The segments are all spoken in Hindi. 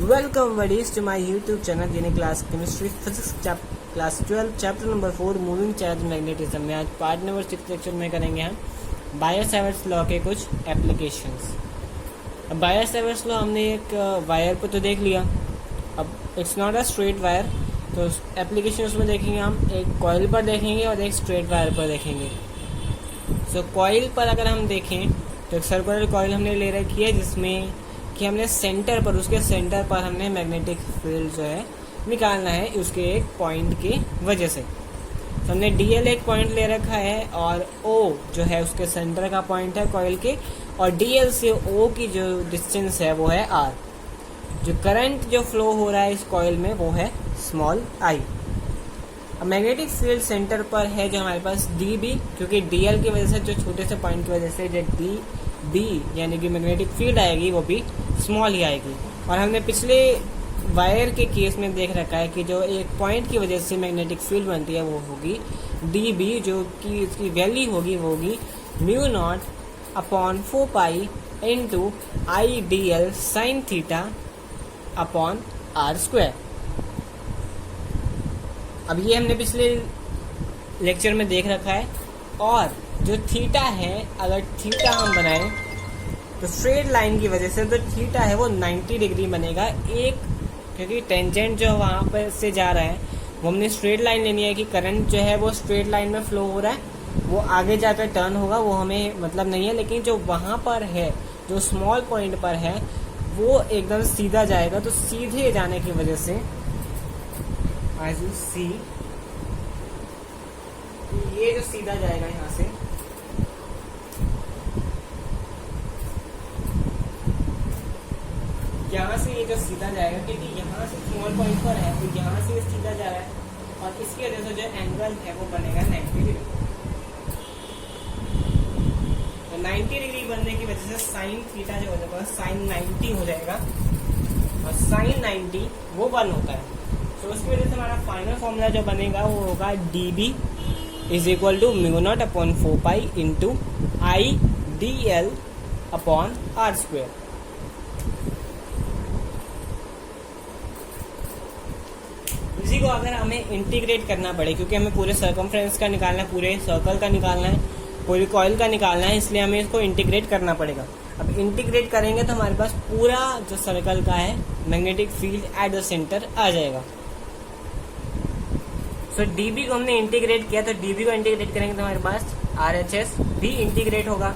Welcome buddies to my YouTube channel यानी class chemistry physics class 12 chapter number 4 moving charge magnetism में आज पार्ट नंबर 6 लेक्चर में करेंगे हम बायो-सैवर्ट्स लॉ के कुछ एप्लीकेशंस। अब बायो-सैवर्ट्स लॉ हमने एक वायर पर तो देख लिया, अब it's not a straight wire, तो एप्लीकेशन उसमें देखेंगे हम एक कॉइल पर देखेंगे और एक स्ट्रेट वायर पर देखेंगे। सो कॉइल पर अगर हम देखें तो एक सर्कुलर कॉइल हमने ले रखी है जिसमें कि हमने सेंटर पर उसके सेंटर पर हमने मैग्नेटिक फील्ड जो है निकालना है उसके एक पॉइंट की वजह से। तो हमने डीएल एक पॉइंट ले रखा है और ओ जो है उसके सेंटर का पॉइंट है कॉइल के, और डीएल से ओ की जो डिस्टेंस है वो है आर। जो करंट जो फ्लो हो रहा है इस कॉइल में वो है स्मॉल आई। अब मैग्नेटिक फील्ड सेंटर पर है जो हमारे पास डी बी, क्योंकि डीएल की वजह से जो छोटे से पॉइंट की वजह से जो डी बी यानी कि मैग्नेटिक फील्ड आएगी वो भी स्मॉल ही आएगी। और हमने पिछले वायर के केस में देख रखा है कि जो एक पॉइंट की वजह से मैग्नेटिक फील्ड बनती है वो होगी डी बी, जो कि इसकी वैल्यू होगी वो होगी mu naught upon 4 pi into I D L sine theta upon R square. अब ये हमने पिछले लेक्चर में देख रखा है। और जो थीटा है, अगर थीटा हम बनाएं तो स्ट्रेट लाइन की वजह से तो थीटा है वो 90 डिग्री बनेगा एक, क्योंकि टेंजेंट जो वहाँ पर से जा रहा है वो हमने स्ट्रेट लाइन लेनी है कि करंट जो है वो स्ट्रेट लाइन में फ्लो हो रहा है, वो आगे जाकर टर्न होगा वो हमें मतलब नहीं है, लेकिन जो वहाँ पर है जो स्मॉल पॉइंट पर है वो एकदम सीधा जाएगा। तो सीधे जाने की वजह से एज यू सी ये जो सीधा जाएगा यहाँ से, यहाँ से ये जो सीधा जाएगा क्योंकि यहाँ से स्मॉल पॉइंट पर है तो यहाँ से ये सीधा जा रहा है और इसकी वजह से जो एंगल है वो बनेगा 90 डिग्री। तो 90 डिग्री बनने की वजह से साइन थीटा जो हो जाएगा साइन 90 हो जाएगा, और साइन 90 वो 1 होता है। तो उसकी वजह से हमारा फाइनल फॉर्मूला जो बनेगा वो होगा D B is equal to mu naught upon 4 pi into I D L upon R square. इसी को अगर हमें इंटीग्रेट करना पड़े, क्योंकि हमें पूरे सर्कमफ्रेंस का निकालना है, पूरे सर्कल का निकालना है, पूरी कॉइल का निकालना है, इसलिए हमें इसको इंटीग्रेट करना पड़ेगा। अब इंटीग्रेट करेंगे तो हमारे पास पूरा जो सर्कल का है magnetic field at the centre आ जाएगा। सो डीबी को हमने इंटीग्रेट किया, तो डीबी को इंटीग्रेट करेंगे तो हमारे पास आरएचएस भी इंटीग्रेट होगा।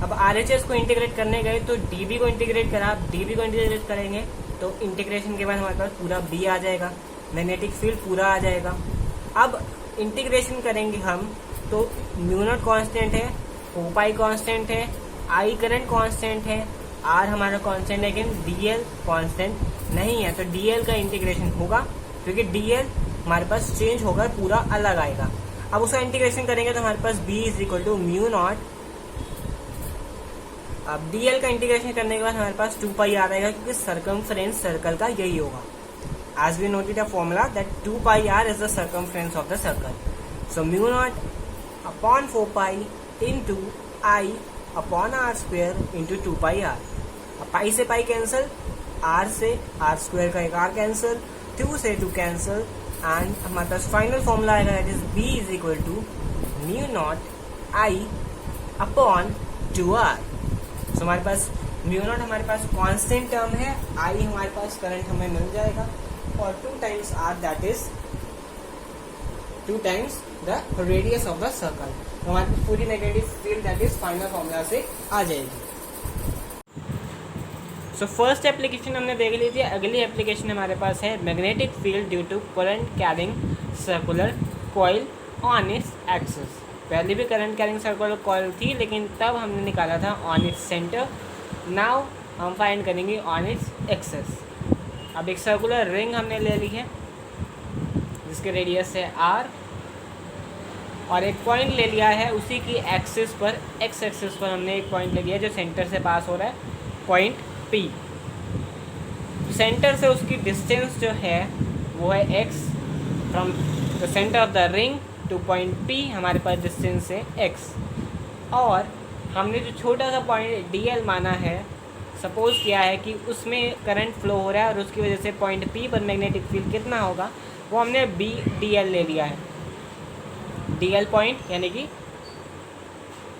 अब आरएचएस को इंटीग्रेट करने गए तो डीबी को इंटीग्रेट करा, डीबी को इंटीग्रेट करेंगे तो इंटीग्रेशन के बाद हमारे पास पूरा बी आ जाएगा, मैग्नेटिक फील्ड पूरा आ जाएगा। अब इंटीग्रेशन करेंगे हम तो म्यू नॉट कांस्टेंट है, 4 पाई कांस्टेंट है, आई करंट कांस्टेंट है, आर हमारा कांस्टेंट है, लेकिन डीएल कांस्टेंट नहीं है। तो डीएल का इंटीग्रेशन होगा क्योंकि डीएल हमारे पास चेंज होकर पूरा अलग आएगा। अब उसका इंटीग्रेशन करेंगे तो हमारे पास B is equal to mu naught. अब डीएल का इंटीग्रेशन करने के बाद हमारे पास 2 पाई आ जाएगा, क्योंकि सर्कमफ्रेंस सर्कल का यही होगा। As we noted a formula that 2 pi r is the circumference of the circle. So mu naught upon 4 pi into I upon r square into 2 pi r. अब पाई से पाई कैंसिल, r से r स्क्वायर का एक r कैंसिल, 2 से 2 कैंसिल, एंड हमारे पास फाइनल फॉर्मूला आएगा that is b is equal to mu naught I upon 2r। So हमारे पास म्यू नॉट हमारे पास कांस्टेंट टर्म है, I हमारे पास करंट हमें मिल जाएगा, और 2 times r that is 2 times the radius of the circle। तो हमारे पास पूरी negative field that is final formula से आ जाएगी। सो फर्स्ट एप्लीकेशन हमने देख ली थी। अगली एप्लीकेशन हमारे पास है magnetic field due to current carrying circular coil on its axis. पहले भी करंट कैरिंग सर्कुलर कॉइल थी, लेकिन तब हमने निकाला था ऑन इट्स सेंटर। नाउ हम फाइंड करेंगे ऑन इट्स एक्सिस। अब एक सर्कुलर रिंग हमने ले ली है जिसके रेडियस है r, और एक पॉइंट ले लिया है उसी की एक्सिस पर, एक्स एक्सिस पर हमने एक पॉइंट ले लिया जो सेंटर से पास हो रहा है, पॉइंट P। सेंटर से उसकी डिस्टेंस जो है वो है x, from the centre of the ring two point P हमारे पास डिस्टेंस है x, और हमने जो छोटा सा पॉइंट dl माना है सपोज किया है कि उसमें करंट फ्लो हो रहा है और उसकी वजह से पॉइंट पी पर मैग्नेटिक फील्ड कितना होगा, वो हमने बी डी एल ले लिया है। डी एल पॉइंट यानी कि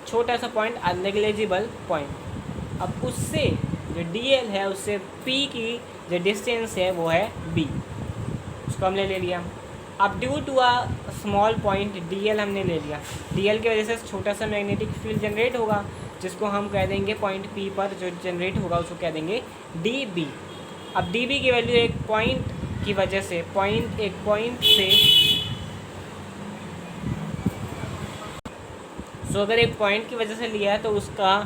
छोटा सा पॉइंट, अननेग्लिजिबल पॉइंट। अब उससे जो डी एल है उससे पी की जो डिस्टेंस है वो है बी, उसको हमने ले लिया। अब due to a small point D L हमने ले लिया, डी एल की वजह से छोटा सा मैग्नेटिक फील्ड जनरेट होगा, जिसको हम कह देंगे पॉइंट पी पर जो जनरेट होगा उसको कह देंगे डी बी। अब डी बी की वैल्यू एक पॉइंट की वजह से, एक पॉइंट से, सो अगर एक पॉइंट की वजह से लिया है तो उसका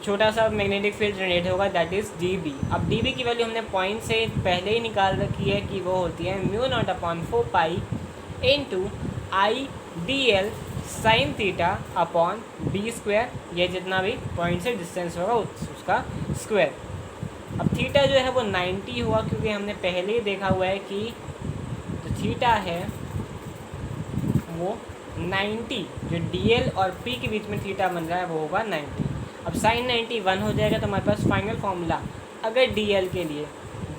छोटा सा मैग्नेटिक फील्ड जनरेट होगा, दैट इज़ डी बी। अब डी बी की वैल्यू हमने पॉइंट से पहले ही निकाल रखी है कि वो होती है mu naught upon 4 pi into I D L sine theta upon B square, ये जितना भी पॉइंट से डिस्टेंस होगा उसका स्क्वायर। अब थीटा जो है वो 90 हुआ, क्योंकि हमने पहले ही देखा हुआ है कि जो थीटा है वो 90, जो डी एल और पी के बीच में थीटा बन रहा है वो होगा 90। अब साइन 90 1 हो जाएगा, तो हमारे पास फाइनल फार्मूला अगर डी एल के लिए,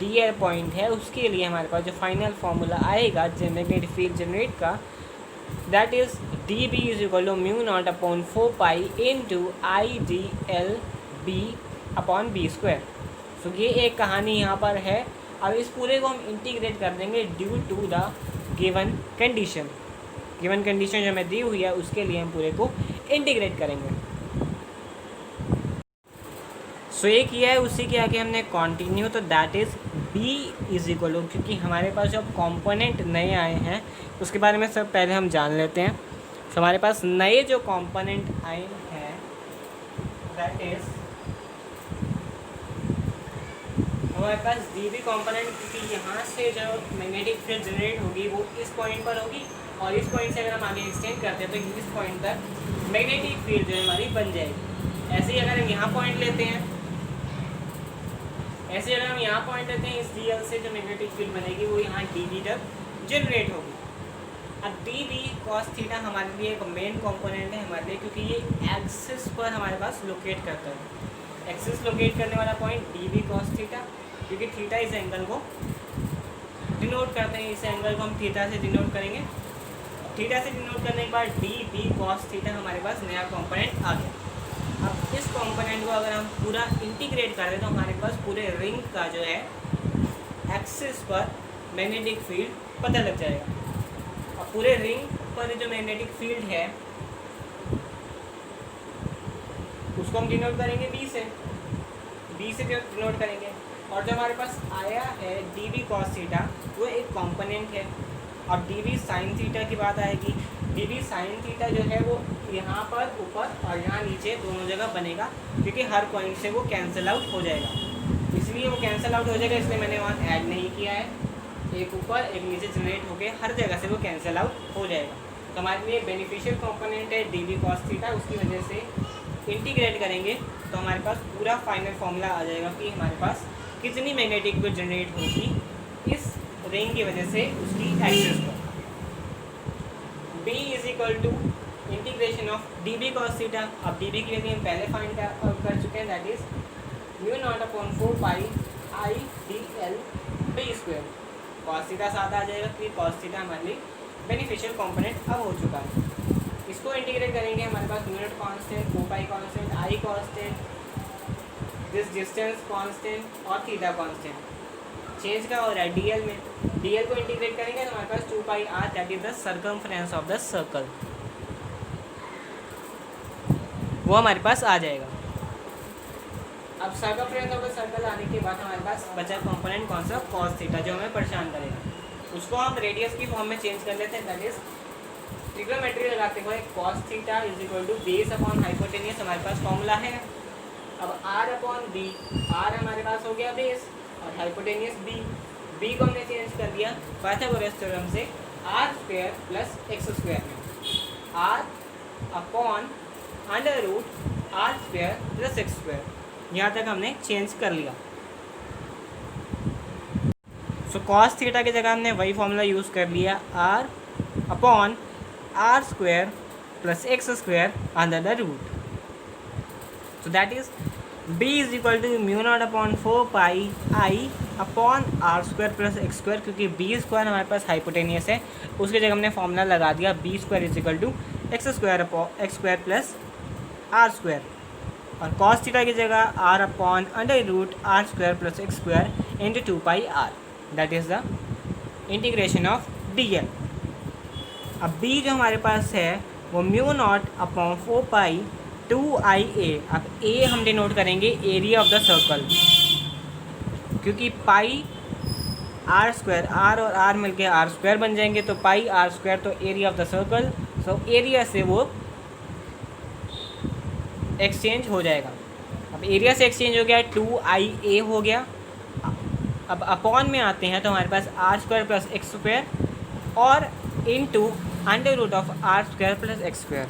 डी एल पॉइंट है उसके लिए हमारे पास जो फाइनल फार्मूला आएगा मैग्नेटिक फील्ड जनरेट का, that is d B is equal to mu naught upon 4 pi into I D L b upon B square. So ये एक कहानी यहाँ पर है। अब इस पूरे को हम इंटीग्रेट कर देंगे due to the given condition. Given condition जो हमें दी हुई है उसके लिए हम पूरे को इंटीग्रेट करेंगे। सो ये किया है, उसी के आगे हमने कंटिन्यू, तो that is B is equal to, क्योंकि हमारे पास जो कंपोनेंट नए आए हैं उसके बारे में सब पहले हम जान लेते हैं। तो हमारे पास नए जो कंपोनेंट आए हैं दैट इज़ हमारे पास डी बी कॉम्पोनेंट, क्योंकि यहाँ से जो मैग्नेटिक फील्ड जनरेट होगी वो इस पॉइंट पर होगी, और इस पॉइंट से अगर हम आगे एक्सटेंड करते हैं तो इस पॉइंट तक मैग्नेटिक फील्ड जो हमारी बन जाएगी। ऐसे ही अगर हम यहाँ पॉइंट लेते हैं, ऐसे अगर हम यहाँ पॉइंट लेते हैं, इस डी एल से जो मैग्नेटिक फील्ड बनेगी वो यहाँ डी बी तक जनरेट होगी। अब डी बी कॉस थीटा हमारे लिए एक मेन कंपोनेंट है हमारे लिए, क्योंकि ये एक्सिस पर हमारे पास लोकेट करता है। एक्सिस लोकेट करने वाला point D B cos theta, क्योंकि थीटा इस एंगल को डिनोट करते हैं, इस एंगल को हम थीटा से डिनोट करेंगे। थीटा से डिनोट करने के बाद डी बी कॉस थीटा हमारे पास नया कंपोनेंट आ गया। अब इस कंपोनेंट को अगर हम पूरा इंटीग्रेट करें तो हमारे पास पूरे रिंग का जो है एक्सिस पर मैग्नेटिक फील्ड पता लग जाएगा। अब पूरे रिंग पर जो मैग्नेटिक फील्ड है उसको हम डिनोट करेंगे बी से जो डिनोट करेंगे। और जो हमारे पास आया है डी बी कॉस थीटा वो एक कंपोनेंट है। अब डी बी साइन थीटा की बात आएगी। डी बी साइन थीटा जो है वो यहाँ पर ऊपर और यहाँ नीचे दोनों जगह बनेगा, क्योंकि हर पॉइंट से वो कैंसिल आउट हो जाएगा, इसलिए वो कैंसिल आउट हो जाएगा, इसलिए मैंने वहाँ ऐड नहीं किया है। एक ऊपर एक नीचे जनरेट होकर हर जगह से वो कैंसिल आउट हो जाएगा। तो हमारे लिए बेनिफिशियल कंपोनेंट है डी बी कॉस थीटा, उसकी वजह से इंटीग्रेट करेंगे तो हमारे पास पूरा फाइनल फॉर्मूला आ जाएगा कि हमारे पास कितनी मैग्नेटिक फील्ड जनरेट होगी इस रिंग की वजह से उसकी एक्सिस पर। B is equal to integration of D B cos theta. अब डी बी की वैल्यू हम पहले फाइंड कर चुके हैं, that is mu naught upon 4 pi I D L B square. Cos theta साथ आ जाएगा, क्योंकि कॉस थीटा हमारे लिए बेनिफिशियल कंपोनेंट अब हो चुका है। इसको इंटीग्रेट करेंगे, हमारे पास mu naught constant, 4 pi constant, I constant, this distance constant और थीटा कांस्टेंट चेंज का हो रहा है डी एल में। डी एल को इंटीग्रेट करेंगे तो हमारे पास 2 pi are, that is the circumference of the circle, वो हमारे पास आ जाएगा। अब सर्कमफ्रेंस ऑफ द सर्कल आने के बाद हमारे पास बचा कंपोनेंट कौन सा, कॉस थीटा, जो हमें परेशान करेगा। उसको हम रेडियस की फॉर्म में चेंज कर लेते हैं, दैट इज ट्रिग्नोमेट्री लगाते हुए cos theta is equal to base upon hypotenuse हमारे पास फॉर्मूला है। अब आर अपॉन बी, आर हमारे पास हो गया बेस और हाइपोटेनियस बी, बी को हमने चेंज कर दिया पाइथागोरस थ्योरम से r square plus x square में, r upon under root are square plus x square, यहाँ तक हमने चेंज कर लिया। सो कॉस थीटा की जगह हमने वही फॉर्मूला यूज़ कर लिया, R upon R square plus x square under the root. So that is B is equal to mu naught upon 4 pi I upon R square plus x square, क्योंकि बी स्क्वायर हमारे पास हाइपोटेनियस है, उसकी जगह हमने फॉर्मूला लगा दिया B square is equal to X square plus R square, और कॉस थीटा की जगह R upon under root are square plus x square into 2 pi are, that is the integration of D L. अब b जो हमारे पास है वो mu naught upon 4 pi 2 I A. अब a हम डिनोट करेंगे एरिया ऑफ द सर्कल, क्योंकि पाई आर स्क्वायर, आर और आर मिलके आर स्क्वायर बन जाएंगे, तो पाई आर स्क्वायर तो area of the circle, so area से वो एक्सचेंज हो जाएगा। अब एरिया से एक्सचेंज हो गया, 2 आई ए हो गया। अब अपॉन में आते हैं तो हमारे पास r square plus x square और into under root of r square plus x square.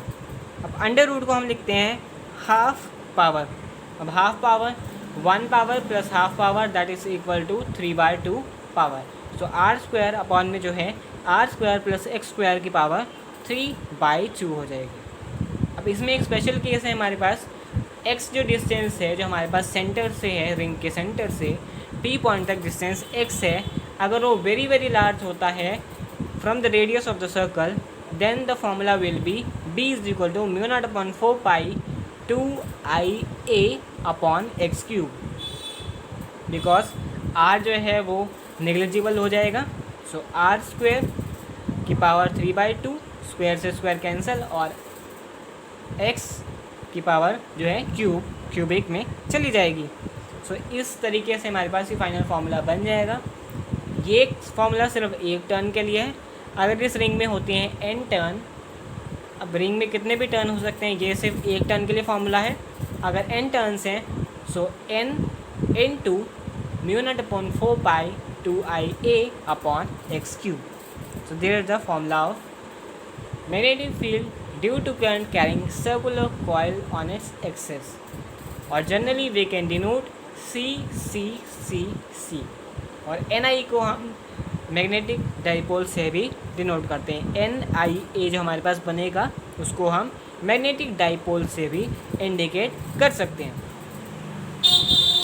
अब अंडर रूट को हम लिखते हैं हाफ पावर। अब half power 1 power plus half power that is equal to 3/2 power. तो आर स्क्वायर अपॉन में जो है r square plus x square की पावर 3/2 हो जाएगी। अब इसमें एक स्पेशल केस है हमारे पास, एक्स जो डिस्टेंस है जो हमारे पास सेंटर से है, रिंग के सेंटर से पी पॉइंट तक डिस्टेंस एक्स है, अगर वो वेरी वेरी लार्ज होता है from the radius of the circle, then the formula will be b is equal to mu naught upon 4 pi 2 I A upon x cube, because r जो है वो नेग्लिजिबल हो जाएगा। सो आर स्क्वायर की पावर 3/2, स्क्वायर से स्क्वायर कैंसिल, और x की पावर जो है क्यूबिक में चली जाएगी। सो इस तरीके से हमारे पास ये फाइनल फार्मूला बन जाएगा। ये फार्मूला सिर्फ एक टर्न के लिए है। अगर इस रिंग में होते हैं n टर्न, अब रिंग में कितने भी टर्न हो सकते हैं, ये सिर्फ एक टर्न के लिए फार्मूला है। अगर n टर्न्स हैं so n into mu naught upon 4 pi 2 I A upon x cube. So there is the formula of magnetic field due to current carrying circular coil on its axis, और generally we can denote C और Ni को हम मैग्नेटिक डाइपोल से भी डिनोट करते हैं। NiA जो हमारे पास बनेगा उसको हम मैग्नेटिक डाइपोल से भी इंडिकेट कर सकते हैं।